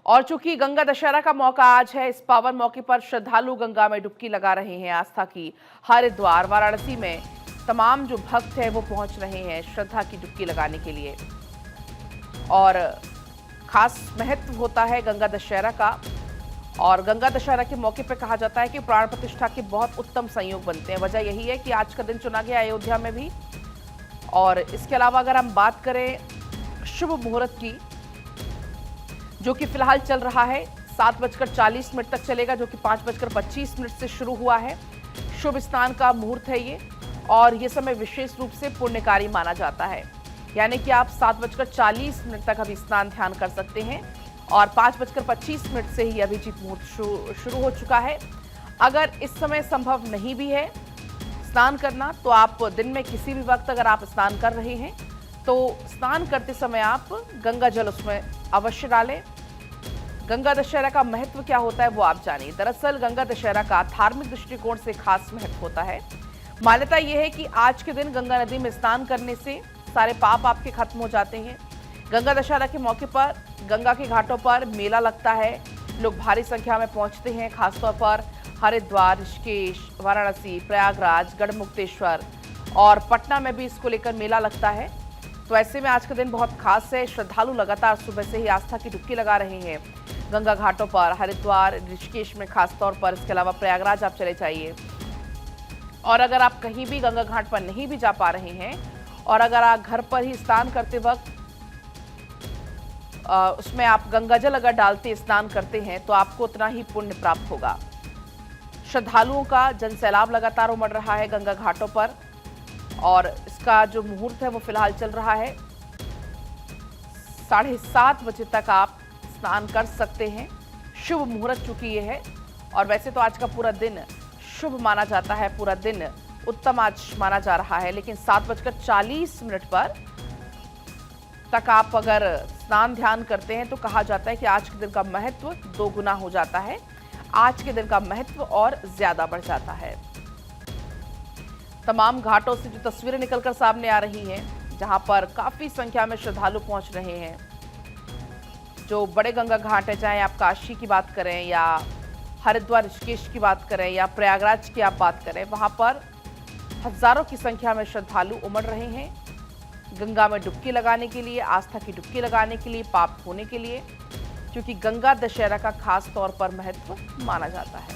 और चूंकि गंगा दशहरा का मौका आज है, इस पावन मौके पर श्रद्धालु गंगा में डुबकी लगा रहे हैं। आस्था की हरिद्वार वाराणसी में तमाम जो भक्त हैं वो पहुंच रहे हैं श्रद्धा की डुबकी लगाने के लिए। और खास महत्व होता है गंगा दशहरा का। और गंगा दशहरा के मौके पर कहा जाता है कि प्राण प्रतिष्ठा के बहुत उत्तम संयोग बनते हैं। वजह यही है कि आज का दिन चुना गया अयोध्या में भी। और इसके अलावा अगर हम बात करें शुभ मुहूर्त की, जो कि फिलहाल चल रहा है 7:40 तक चलेगा, जो कि 5:25 से शुरू हुआ है। शुभ स्नान का मुहूर्त है ये, और ये समय विशेष रूप से पुण्यकारी माना जाता है। यानी कि आप 7:40 तक अभी स्नान ध्यान कर सकते हैं, और 5:25 से ही अभिजीत मुहूर्त शुरू हो चुका है। अगर इस समय संभव नहीं भी है स्नान करना, तो आप दिन में किसी भी वक्त अगर आप स्नान कर रहे हैं तो स्नान करते समय आप गंगा जल उसमें अवश्य डालें। गंगा दशहरा का महत्व क्या होता है वो आप जानिए। दरअसल गंगा दशहरा का धार्मिक दृष्टिकोण से खास महत्व होता है। मान्यता यह है कि आज के दिन गंगा नदी में स्नान करने से सारे पाप आपके खत्म हो जाते हैं। गंगा दशहरा के मौके पर गंगा के घाटों पर मेला लगता है। लोग भारी संख्या में पहुंचते हैं। खासतौर पर हरिद्वार, ऋषिकेश, वाराणसी, प्रयागराज, गढ़मुक्तेश्वर और पटना में भी इसको लेकर मेला लगता है। तो ऐसे में आज का दिन बहुत खास है। श्रद्धालु लगातार सुबह से ही आस्था की डुबकी लगा रहे हैं गंगा घाटों पर, हरिद्वार, ऋषिकेश में खासतौर पर। इसके अलावा प्रयागराज आप चले जाइए। और अगर आप कहीं भी गंगा घाट पर नहीं भी जा पा रहे हैं, और अगर आप घर पर ही स्नान करते वक्त उसमें आप गंगा जल अगर डालते स्नान करते हैं, तो आपको उतना ही पुण्य प्राप्त होगा। श्रद्धालुओं का जनसैलाब लगातार उमड़ रहा है गंगा घाटों पर, और इसका जो मुहूर्त है वो फिलहाल चल रहा है। 7:30 बजे तक आप स्नान कर सकते हैं। शुभ मुहूर्त चूंकि ये है, और वैसे तो आज का पूरा दिन शुभ माना जाता है, पूरा दिन उत्तम आज माना जा रहा है। लेकिन 7:40 पर तक आप अगर स्नान ध्यान करते हैं तो कहा जाता है कि आज के दिन का महत्व 2 गुना हो जाता है। आज के दिन का महत्व और ज्यादा बढ़ जाता है। तमाम घाटों से जो तस्वीरें निकलकर सामने आ रही हैं, जहां पर काफी संख्या में श्रद्धालु पहुंच रहे हैं। जो बड़े गंगा घाट है, चाहे आप काशी की बात करें या हरिद्वार, ऋषिकेश की बात करें या प्रयागराज की आप बात करें, वहां पर हजारों की संख्या में श्रद्धालु उमड़ रहे हैं गंगा में डुबकी लगाने के लिए, आस्था की डुबकी लगाने के लिए, पाप धोने के लिए, क्योंकि गंगा दशहरा का खास तौर पर महत्व माना जाता है।